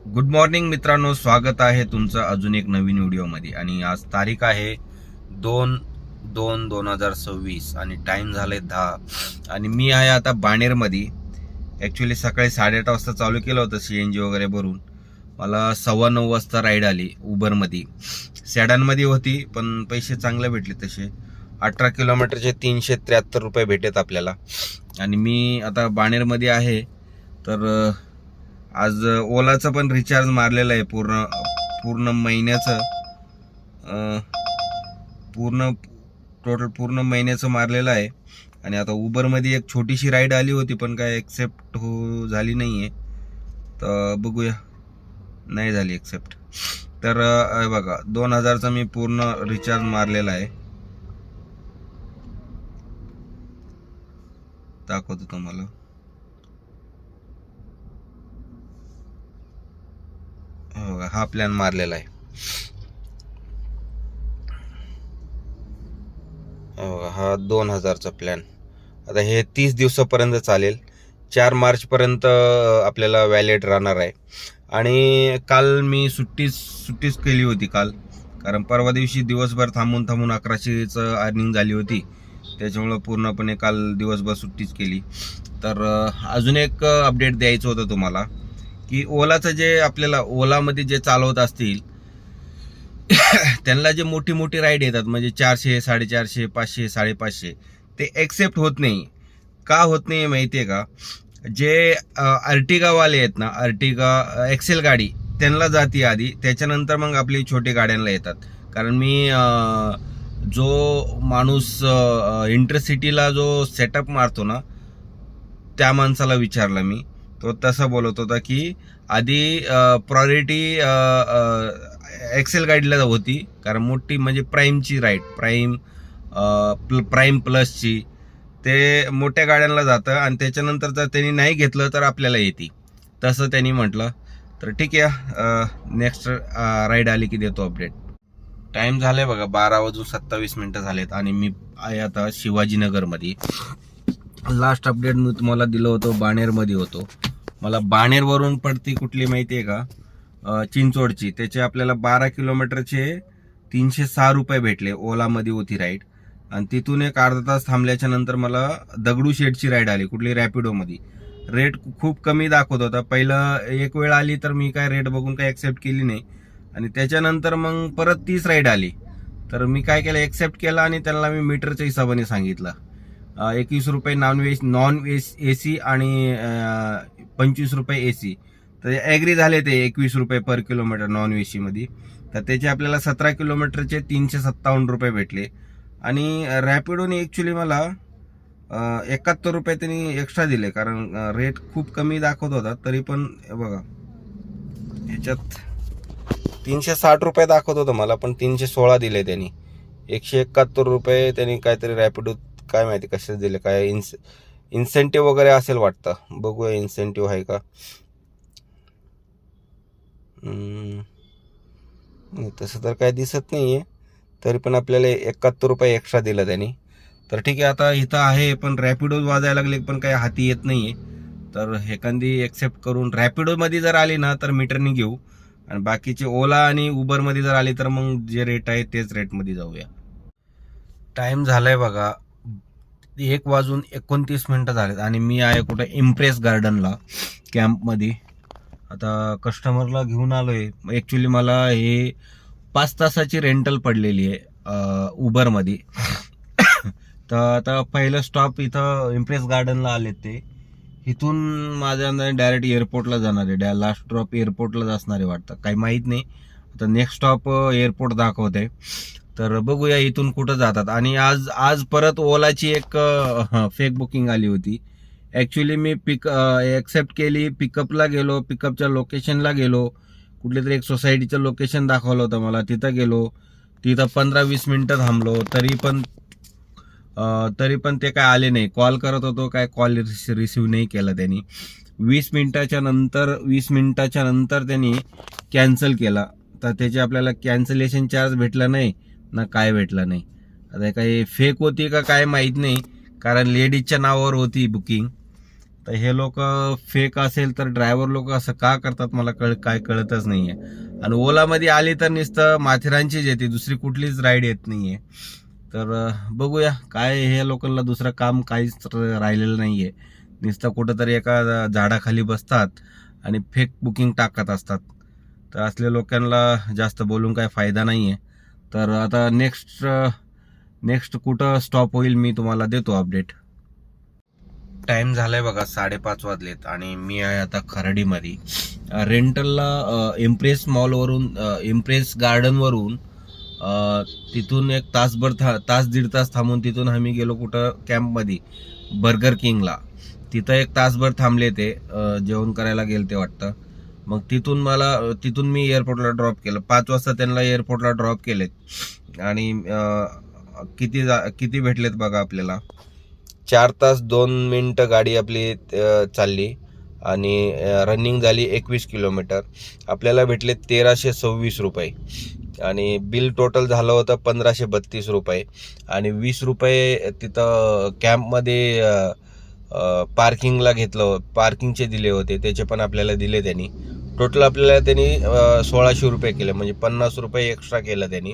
Good morning मित्रांनो, स्वागत आहे तुमचं अजून एक नवीन व्हिडिओमध्ये. आणि आज तारीख आहे 2/2/2026 आणि टाइम झाले 10. आणि मी आहे आता बाणेरमध्ये. ॲक्च्युली सकाळी 8:30 वाजता चालू केलं होतं CNG वगैरे भरून. मला 9:15 वाजता राईड आली उबरमध्ये. सॅडनमध्ये होती पण पैसे चांगले भेटले तसे. 18 किलोमीटरचे 373 रुपये भेटत आपल्याला. आणि मी आता बाणेरमध्ये आहे. तर आज ओलाचं पण रिचार्ज मारलेलं आहे पूर्ण पूर्ण महिन्याचं. पूर्ण महिन्याचं मारलेलं आहे. आणि आता उबरमध्ये एक छोटीशी राईड आली होती पण काय एक्सेप्ट झाली नाही आहे. तर बघूया, नाही झाली एक्सेप्ट. तर बघा 2000चा मी पूर्ण रिचार्ज मारलेला आहे. दाखवतो तुम्हाला. हा प्लॅन मारलेला आहे. हा 2000चा प्लॅन. आता हे 30 दिवसापर्यंत चालेल. 4 मार्चपर्यंत आपल्याला व्हॅलिड राहणार आहे. आणि काल मी सुट्टीच केली होती काल, कारण परवा दिवशी दिवसभर थांबून 1100चं अर्निंग झाली होती. त्याच्यामुळं पूर्णपणे काल दिवसभर सुट्टीच केली. तर अजून एक अपडेट द्यायचं होतं तुम्हाला, की ओलाचं जे आपल्याला ओलामध्ये जे चालवत असतील त्यांना जे मोठी मोठी राईड येतात, म्हणजे 400, 450, 500, 550, ते एक्सेप्ट होत नाही. का होत नाही माहिती आहे का? जे अर्टिगावाले आहेत ना, अर्टिगा एक्सेल गाडी, त्यांना जाती आधी, त्याच्यानंतर मग आपली छोटी गाड्यांना येतात. कारण मी जो माणूस इंटरसिटीला जो सेटअप मारतो ना, त्या माणसाला विचारलं मी. तो तसा बोलत होता की आधी प्रायोरिटी एक्सेल गाडीला होती, कारण मोठी म्हणजे प्राईमची राईड, प्राईम प्लसची, ते मोठ्या गाड्यांना जातं. आणि त्याच्यानंतर जर त्यांनी नाही घेतलं तर आपल्याला येते, तसं त्यांनी म्हटलं. तर ठीक आहे, नेक्स्ट राईड आली की देतो अपडेट. टाइम झालाय बघा 12:27 झालेत. आणि मी आहे आता शिवाजीनगरमध्ये. लास्ट अपडेट मी तुम्हाला दिलं होतं बाणेरमध्ये होतो. मला बाणेरवरून पडती कुठली माहिती आहे का? चिंचोडची. त्याचे आपल्याला 12 किलोमीटरचे 306 रुपये भेटले. ओलामध्ये होती राईड. आणि तिथून एक अर्धा तास थांबल्याच्या नंतर मला दगडूशेठची राईड आली, कुठली रॅपिडोमध्ये. रेट खूप कमी दाखवत होता. पहिलं एक वेळ आली तर मी काय रेट बघून काय एक्सेप्ट केली नाही. आणि त्याच्यानंतर मग परत 30 राईड आली. तर मी काय केलं, एक्सेप्ट केला आणि त्यांना मी मीटरच्या हिशोबाने सांगितलं. 21 रुपये नॉन AC आणि 25 रुपये AC. तर ॲग्री झाले ते 21 रुपये पर किलोमीटर नॉन AC मध्ये. तर त्याचे आपल्याला 17 किलोमीटरचे 357 रुपये भेटले. आणि रॅपिडोने ॲक्च्युली मला 71 रुपये त्यांनी एक्स्ट्रा दिले, कारण रेट खूप कमी दाखवत होता. तरी पण बघा, ह्याच्यात 360 रुपये दाखवत होतं मला, पण 316 दिले त्यांनी. 171 रुपये त्यांनी काहीतरी रॅपिडो, काय माहिती कशाच दिले, काय इन्सेंटिव्ह वगैरे असेल वाटतं. बघूया इन्सेंटिव्ह आहे का. तसं तर काय दिसत नाहीये. तरी पण आपल्याला 71 रुपये एक्स्ट्रा दिलं त्यांनी. तर ठीक आहे, आता इथं आहे पण रॅपिडो वाजायला लागले पण काही हाती येत नाहीये. तर एखादी एक्सेप्ट करून रॅपिडोमध्ये जर आली ना तर मीटरनी घेऊ. आणि बाकीचे ओला आणि उबरमध्ये जर आली तर मग जे रेट आहे तेच रेटमध्ये जाऊया. टाइम झालाय बघा 1:29 झालेत. आणि मी आहे कुठे इम्प्रेस गार्डनला, कॅम्पमध्ये. आता कस्टमरला घेऊन आलोय. ॲक्च्युली मला हे 5 तासाची रेंटल पडलेली आहे उबरमध्ये. तर आता पहिलं स्टॉप इथं इम्प्रेस गार्डनला आले. ते इथून माझ्या डायरेक्ट एअरपोर्टला जाणार आहे. लास्ट ड्रॉप एअरपोर्टलाच असणार आहे वाटतं, काही माहीत नाही. आता नेक्स्ट स्टॉप एअरपोर्ट दाखवत आहे. तर बघूया इथून कुठं जातात. आणि आज परत ओलाची एक फेक बुकिंग आली होती. ॲक्च्युली मी एक्सेप्ट केली, पिकअपला गेलो, पिकअपच्या लोकेशनला गेलो. कुठल्या तरी एक सोसायटीचं लोकेशन दाखवलं होतं मला, तिथं गेलो. तिथं 15-20 मिनटं थांबलो, तरी पण ते काय आले नाही. कॉल करत होतो, काय कॉल रिसिव्ह नाही केला त्यांनी. 20 मिनिटाच्या नंतर त्यांनी कॅन्सल केला. तर त्याचे आपल्याला कॅन्सलेशन चार्ज भेटला नाही ना, काय भेटलं नाही. आता काही फेक होती का काय माहीत नाही, कारण लेडीजच्या नावावर होती बुकिंग. तर हे लोक फेक असेल तर ड्रायव्हर लोक असं का करतात मला काय कळतच नाहीये. आणि ओलामध्ये आली तर नुसतं माथेरानचीच येते, दुसरी कुठलीच राईड येत नाहीये. तर बघूया काय, हे लोकांना दुसरं काम काहीच राहिलेलं नाहीये. नुसतं कुठंतरी एका झाडाखाली बसतात आणि फेक बुकिंग टाकत असतात. तर असल्या लोकांना जास्त बोलून काय फायदा नाहीये. तर आता नेक्स्ट कुठं स्टॉप होईल मी तुम्हाला देतो अपडेट. टाइम झालाय बघा 5:30 वाजलेत आणि मी आहे आता खराडीमध्ये. रेंटलला इम्प्रेस मॉलवरून, इम्प्रेस गार्डनवरून तिथून एक तास दीड तास थांबून तिथून आम्ही गेलो कुठं कॅम्पमध्ये बर्गर किंगला. तिथं एक तासभर थांबले ते, जेवण करायला गेले ते वाटतं. मग तिथून मी एअरपोर्टला ड्रॉप केलं. 5 वाजता त्यांना एअरपोर्टला ड्रॉप केलेत आणि किती भेटलेत बघा आपल्याला. 4 तास 2 मिनिटं गाडी आपली चालली आणि रनिंग झाली 21 किलोमीटर. आपल्याला भेटले 1326 रुपये आणि बिल टोटल झालं होतं 1532 रुपये. आणि 20 रुपये तिथं कॅम्पमध्ये पार्किंगला घेतलं, पार्किंगचे दिले होते, त्याचे पण आपल्याला दिले त्यांनी. टोटल आपल्याला त्यांनी 1600 रुपये केले, म्हणजे 50 रुपये एक्स्ट्रा केलं त्यांनी.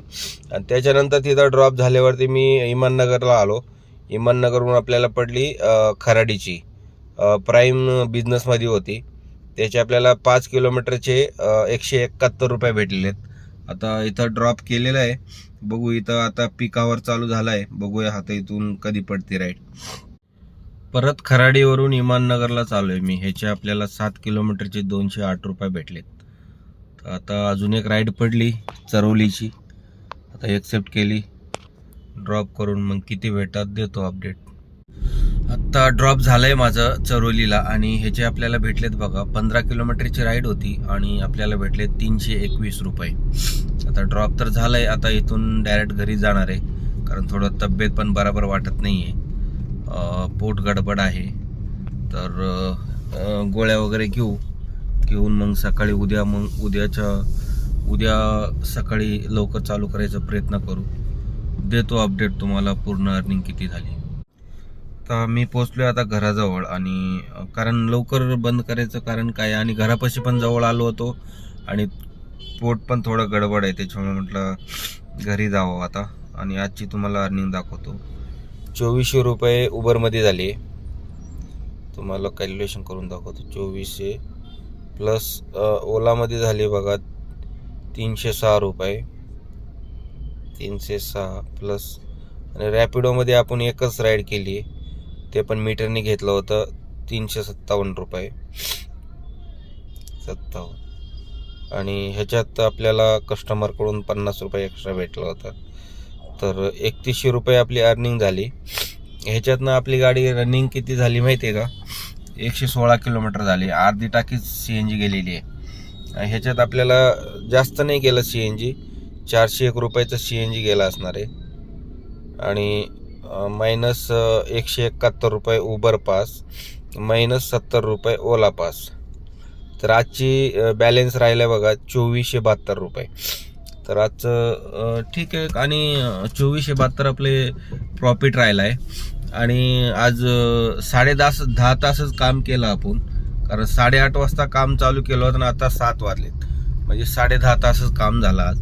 आणि त्याच्यानंतर तिथं ड्रॉप झाल्यावरती मी इमाननगरला आलो. इमाननगरवरून आपल्याला पडली खराडीची. प्राईम बिझनेसमध्ये होती, त्याचे आपल्याला 5 किलोमीटरचे 171 रुपये भेटलेले आहेत. आता इथं ड्रॉप केलेलं आहे, बघू. इथं आता पीक आवर चालू झाला आहे, बघूया आता इथून कधी पडते राईड. परत खराडीवरून इमाननगरला चालू आहे मी. ह्याचे आपल्याला 7 किलोमीटरचे 208 रुपये भेटलेत. तर आता अजून एक राईड पडली चरवलीची, आता एक्सेप्ट केली ड्रॉप करून. मग किती भेटतात देतो अपडेट. आत्ता ड्रॉप झालंय माझं चरोलीला आणि ह्याचे आपल्याला भेटलेत बघा. 15 किलोमीटरची राईड होती आणि आपल्याला भेटले 321 रुपये. आता ड्रॉप तर झालंय, आता इथून डायरेक्ट घरी जाणार आहे, कारण थोडं तब्येत पण बरोबर वाटत नाहीये, पोट गडबड आहे. तर गोळ्या वगैरे घेऊन मग सकाळी उद्या सकाळी लवकर चालू करायचा प्रयत्न करू. देतो अपडेट तुम्हाला पूर्ण अर्निंग किती झाली. तर मी पोचलोय आता घराजवळ, आणि कारण लवकर बंद करायचं कारण काय, आणि घरापाशी पण जवळ आलो होतो आणि पोट पण थोडं गडबड आहे, त्याच्यामुळे म्हटलं घरी जावं आता. आणि आजची तुम्हाला अर्निंग दाखवतो. 2400 रुपये उबरमध्ये झाले, तुम्हाला कॅल्क्युलेशन करून दाखवतो. 2400 प्लस ओलामध्ये झाले बघा 306 रुपये, 306 प्लस. आणि रॅपिडोमध्ये आपण एकच राईड केली, ते पण मीटरने घेतलं होतं 357 रुपये 57. आणि ह्याच्यात आपल्याला कस्टमरकडून 50 रुपये एक्स्ट्रा भेटलं होतं. तर 3100 रुपये आपली अर्निंग झाली. ह्याच्यातनं आपली गाडी रनिंग किती झाली माहिती आहे का, 116 किलोमीटर झाली. अर्धी टाकीच CNG गेलेली आहे. ह्याच्यात आपल्याला जास्त नाही गेलं CNG, 401 रुपयाचं CNG गेला असणार आहे. आणि मायनस 171 रुपये उबर पास, मायनस 70 रुपये ओला पास. तर आजची बॅलेन्स राहिला बघा 2472 रुपये. तर आजचं ठीक आहे. आणि 2472 आपले प्रॉफिट राहिला आहे. आणि आज 10 तासच काम केलं आपण, कारण 8:30 वाजता काम चालू केलं होतं आणि आता 7 वाजलेत, म्हणजे 10.5 तासच काम झालं आज.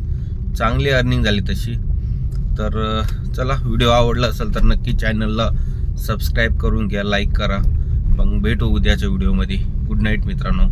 चांगली अर्निंग झाली तशी. तर चला, व्हिडिओ आवडला असेल तर नक्की चॅनलला सबस्क्राईब करून घ्या, लाईक करा. मग भेटू उद्याच्या व्हिडिओमध्ये. गुड नाईट मित्रांनो.